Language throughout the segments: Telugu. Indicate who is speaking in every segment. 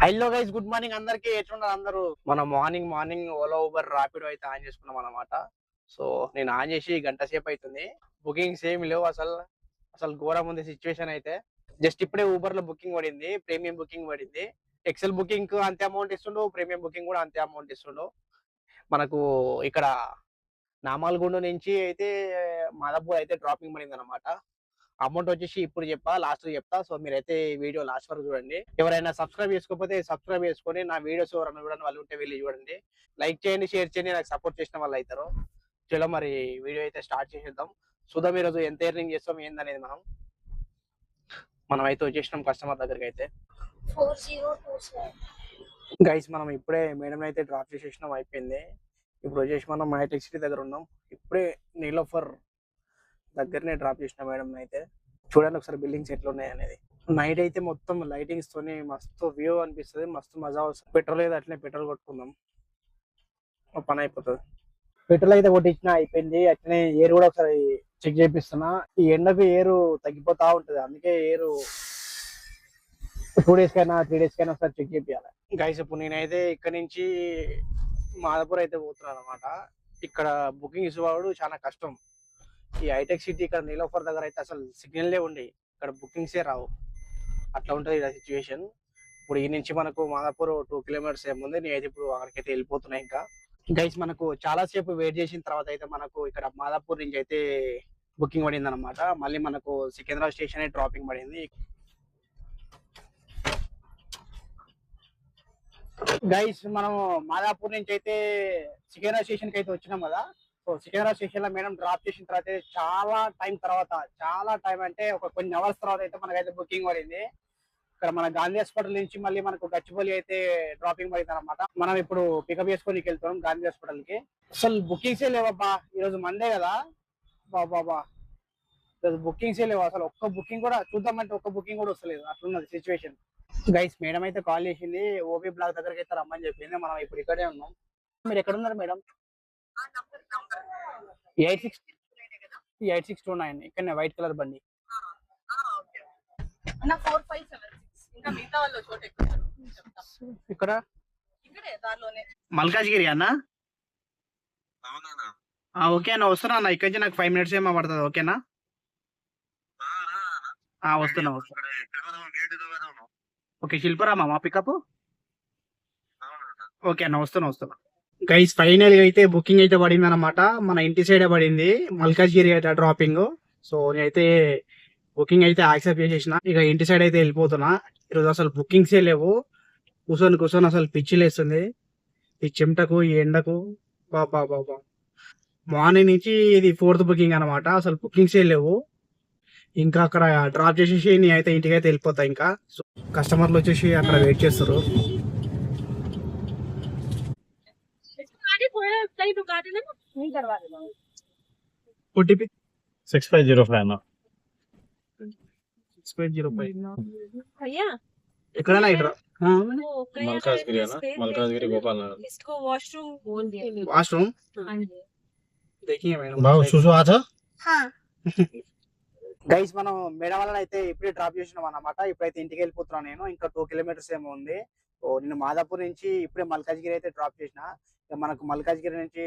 Speaker 1: హలో గైస్, గుడ్ మార్నింగ్ అందరికి. ఎట్లున్నారు అందరూ? మనం మార్నింగ్ ఓలా ఊబర్ రాపిడో అయితే ఆన్ చేసుకున్నాం అనమాట. సో నేను ఆన్ చేసి గంట సేపు అవుతుంది. బుకింగ్స్ ఏమి లేవు అసలు. ఘోరం ఉంది సిచ్యువేషన్ అయితే. జస్ట్ ఇప్పుడే ఊబర్ లో బుకింగ్ పడింది, ప్రీమియం బుకింగ్ పడింది. ఎక్సెల్ బుకింగ్ అంతే అమౌంట్ ఇస్తుండు, ప్రీమియం బుకింగ్ కూడా అంతే అమౌంట్ ఇస్తుండు. మనకు ఇక్కడ నామాల్గూడ నుంచి అయితే మాదాపూర్ అయితే డ్రాపింగ్ పడింది అనమాట. అమౌంట్ వచ్చేసి ఇప్పుడు లాస్ట్ చెప్తా. సో మీరైతే వీడియో లాస్ట్ వరకు చూడండి. ఎవరైనా సబ్స్క్రైబ్ చేసుకోకపోతే సబ్స్క్రైబ్ చేసుకొని నా వీడియోస్ ఎవరైనా చూడండి, వాళ్ళు ఉంటే వెళ్ళి చూడండి. లైక్ చేయండి, షేర్ చేయండి, నాకు సపోర్ట్ చేసిన వాళ్ళు అవుతారు. చలో మరి వీడియో అయితే స్టార్ట్ చేసేద్దాం. చూద్దాం ఈరోజు ఎంత ఎర్నింగ్ చేస్తాం ఏందనేది. మనం అయితే వచ్చేసినాం కస్టమర్ దగ్గరికి అయితే. గైస్ మనం ఇప్పుడే మేడం అయితే డ్రాప్ చేసేసినాం, అయిపోయింది. ఇప్పుడు వచ్చేసి మనం హైటెక్ సిటీ దగ్గర ఉన్నాం. ఇప్పుడే నీలోఫర్ దగ్గరనే డ్రాప్ చేసిన మేడం అయితే. చూడండి ఒకసారి బిల్డింగ్స్ ఎట్లా ఉన్నాయి అనేది. నైట్ అయితే మొత్తం లైటింగ్స్ తోని మస్తు వ్యూ అనిపిస్తుంది, మస్తు మజా వస్తుంది. పెట్రోల్ అయితే అట్లనే పెట్రోల్ కొట్టుకుందాం, పని అయిపోతుంది. పెట్రోల్ అయితే కొట్టించిన అయిపోయింది. అట్లనే ఎయిర్ కూడా ఒకసారి చెక్ చేపిస్తున్నా. ఈ ఎండకు ఎయిర్ తగ్గిపోతా ఉంటది, అందుకే ఎయిర్ 2 days కైనా 3 days కైనా ఒకసారి చెక్ చేయాలి. గైస్ ఇప్పుడు నేనైతే ఇక్కడ నుంచి మాదాపూర్ అయితే పోతున్నాను అనమాట. ఇక్కడ బుకింగ్ ఇవ్వడు చాలా కష్టం. ఈ హైటెక్ సిటీ ఇక్కడ నీలోఫర్ దగ్గర అయితే అసలు సిగ్నల్లే ఉండి ఇక్కడ బుకింగ్సే రావు. అట్లా ఉంటుంది ఇక్కడ సిచ్యువేషన్. ఇప్పుడు ఈ నుంచి మనకు మాదాపూర్ 2 kilometers ఏముంది. నేనైతే ఇప్పుడు అక్కడికైతే వెళ్ళిపోతున్నా. ఇంకా గైస్ మనకు చాలా సేపు వెయిట్ చేసిన తర్వాత అయితే మనకు ఇక్కడ మాదాపూర్ నుంచి అయితే బుకింగ్ పడింది అనమాట. మళ్ళీ మనకు సికింద్రాబాద్ స్టేషన్ డ్రాపింగ్ పడింది. గైస్ మనం మాదాపూర్ నుంచి అయితే సికింద్రాబాద్ స్టేషన్ కి అయితే వచ్చినాం కదా. సో సికింద్రాబాద్ స్టేషన్ లో మేడం డ్రాప్ చేసిన తర్వాత చాలా టైం అంటే ఒక కొన్ని అవర్స్ తర్వాత అయితే మనకైతే బుకింగ్ పడింది. ఇక్కడ మన గాంధీ హాస్పిటల్ నుంచి మళ్ళీ మనకు గచ్చిబౌలి అయితే డ్రాపింగ్ పడింది అనమాట. మనం ఇప్పుడు పికప్ చేసుకొని వెళ్తున్నాం గాంధీ హాస్పిటల్ కి. అసలు బుకింగ్సే లేవబ్బా, ఈరోజు మండే కదా. బాబా ఈరోజు బుకింగ్సే లేవు అసలు. ఒక్క బుకింగ్ కూడా చూద్దామంటే ఒక్క బుకింగ్ కూడా వస్తలేదు, అట్లున్నది సిచ్యువేషన్. గైస్ మేడం అయితే కాల్ చేసింది, ఓబీ బ్లాక్ దగ్గరికి అయితే రమ్మని చెప్పింది. మనం ఇప్పుడు ఇక్కడే ఉన్నాం. మీరు ఎక్కడ ఉన్నారు మేడం? 8629 ఇక్కడ వైట్ కలర్ బండి. ఇక్కడ మల్కాజ్గిరి అన్న. ఓకే అన్న, వస్తున్నా అన్న. ఇక్కడ నుంచి నాకు 5 minutes ఏమో పడుతుంది. ఓకేనా? వస్తున్నా. ఓకే శిల్పరామా మా పికప్. ఓకే అన్న, వస్తున్నా. గైస్ ఫైనల్ అయితే బుకింగ్ అయితే పడింది అనమాట. మన ఇంటి సైడే పడింది, మల్కాజ్గిరి అయితే డ్రాపింగ్. సో నేనైతే బుకింగ్ అయితే యాక్సెప్ట్ చేసేసిన. ఇక ఇంటి సైడ్ అయితే వెళ్ళిపోతున్నా. ఈరోజు అసలు బుకింగ్సే లేవు. కూర్చొని అసలు పిచ్చిలేస్తుంది ఈ చెమటకు, ఈ ఎండకు. బాబా మార్నింగ్ నుంచి ఇది 4th బుకింగ్ అనమాట. అసలు బుకింగ్సే లేవు. ఇంకా అక్కడ డ్రాప్ చేసేసి నేనైతే ఇంటికి అయితే వెళ్ళిపోతా. ఇంకా కస్టమర్లు వచ్చేసి అక్కడ వెయిట్ చేస్తారు. ఓటీపీ
Speaker 2: 6505 అన్న.
Speaker 1: 6505 ఎక్కడైనా ఇట్రా.
Speaker 2: మల్కాజ్గిరి అన్న, మల్కాజ్గిరి గోపాల్ నగర్.
Speaker 1: వాష్రూమ్ గైస్ మనం మేడం వల్ల అయితే ఇప్పుడే డ్రాప్ చేసినాం అనమాట. ఇప్పుడైతే ఇంటికి వెళ్ళిపోతున్నాను నేను. ఇంకా 2 kilometers ఏమో ఉంది. నేను మాదాపూర్ నుంచి ఇప్పుడే మల్కాజ్గిరి అయితే డ్రాప్ చేసిన. మనకు మల్కాజ్గిరి నుంచి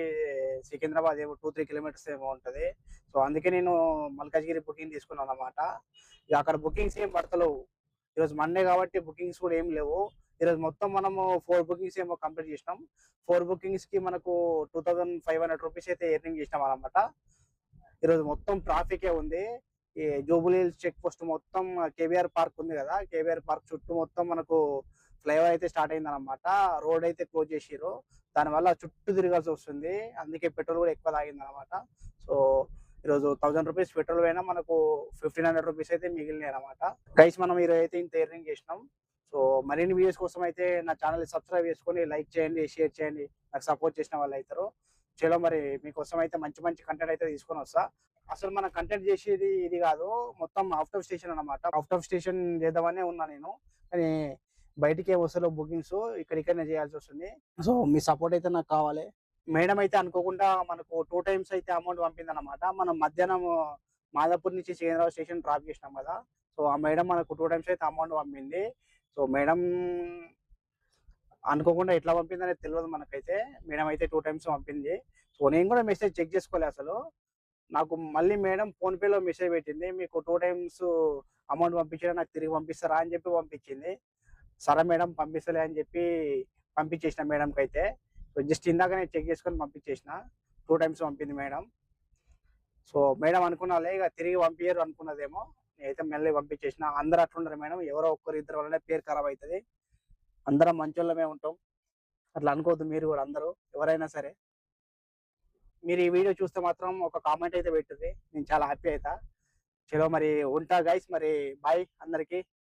Speaker 1: సికింద్రాబాద్ ఏమో 2-3 kilometers ఏమో ఉంటది. సో అందుకే నేను మల్కాజ్గిరి బుకింగ్ తీసుకున్నాను అనమాట. అక్కడ బుకింగ్స్ ఏం పడతలేవు. ఈరోజు మండే కాబట్టి బుకింగ్స్ కూడా ఏం లేవు. ఈరోజు మొత్తం మనము 4 bookings ఏమో కంప్లీట్ చేసినాం. 4 bookings కి మనకు 2500 rupees అయితే ఎర్నింగ్ చేసినాం అనమాట. ఈరోజు మొత్తం ట్రాఫికే ఉంది. ఈ జూబిలీ హిల్స్ చెక్ పోస్ట్ మొత్తం కేబీఆర్ పార్క్ ఉంది కదా, కేబీఆర్ పార్క్ చుట్టూ మొత్తం మనకు ఫ్లైఓవర్ అయితే స్టార్ట్ అయింది అనమాట. రోడ్ అయితే క్లోజ్ చేసిరు, దానివల్ల చుట్టూ తిరగాల్సి వస్తుంది. అందుకే పెట్రోల్ కూడా ఎక్కువ తాగింది అనమాట. సో ఈరోజు 1000 rupees పెట్రోల్ అయినా మనకు 1500 rupees అయితే మిగిలినాయి అనమాట. గైస్ మనం ఈరోజు అయితే ఇంత ఎర్నింగ్ చేసినాం. సో మరిన్ని వీడియోస్ కోసం అయితే నా ఛానల్ సబ్స్క్రైబ్ చేసుకొని లైక్ చేయండి, షేర్ చేయండి, నాకు సపోర్ట్ చేసిన వాళ్ళు అవుతారు. చలో మరి మీకోసం అయితే మంచి కంటెంట్ అయితే తీసుకొని వస్తా. అసలు మన కంటెంట్ చేసేది ఇది కాదు, మొత్తం అవుట్ ఆఫ్ స్టేషన్ అనమాట. అవుట్ ఆఫ్ స్టేషన్ చేద్దామనే ఉన్నా నేను, కానీ బయటికి వస్తలో బుకింగ్స్ ఇక్కడికైనా చేయాల్సి వస్తుంది. సో మీ సపోర్ట్ అయితే నాకు కావాలి. మేడం అయితే అనుకోకుండా మనకు 2 times అయితే అమౌంట్ పంపింది అనమాట. మనం మధ్యాహ్నం మాదాపూర్ నుంచి సికింద్రాబాద్ స్టేషన్ డ్రాప్ చేసినాం కదా. సో ఆ మేడం మనకు 2 times అయితే అమౌంట్ పంపింది. సో మేడం అనుకోకుండా ఎట్లా పంపింది అనేది తెలియదు మనకైతే. మేడం అయితే 2 టైమ్స్ పంపింది. సో నేను కూడా మెసేజ్ చెక్ చేసుకోలే అసలు. నాకు మళ్ళీ మేడం ఫోన్‌పేలో మెసేజ్ పెట్టింది. మీకు 2 టైమ్స్ అమౌంట్ పంపించాను, నాకు తిరిగి పంపిస్తారా అని చెప్పి పంపించింది. సరే మేడం పంపిస్తలే అని చెప్పి పంపించేసిన మేడంకైతే. సో జస్ట్ ఇందాకనే చెక్ చేసుకొని పంపించేసిన. 2 టైమ్స్ పంపింది మేడం. సో మేడం అనుకున్నాలే ఇక తిరిగి పంపియరు అనుకున్నదేమో. నేనైతే మెల్లగా పంపించేసిన. అందరూ అట్లుండరు మేడం. ఎవరో ఒక్కరు ఇద్దరు వల్లనే పేరు ఖరాబ్ అయితది. అందరం మంచోళ్ళమే ఉంటాం. అట్లా అనుకోవద్దు మీరు కూడా అందరూ ఎవరైనా సరే. మీరు ఈ వీడియో చూస్తే మాత్రం ఒక కామెంట్ అయితే పెట్టుర్రి. నేను చాలా హ్యాపీ అయితా. చలో మరి ఉంటా గైస్. మరి బాయ్ అందరికి.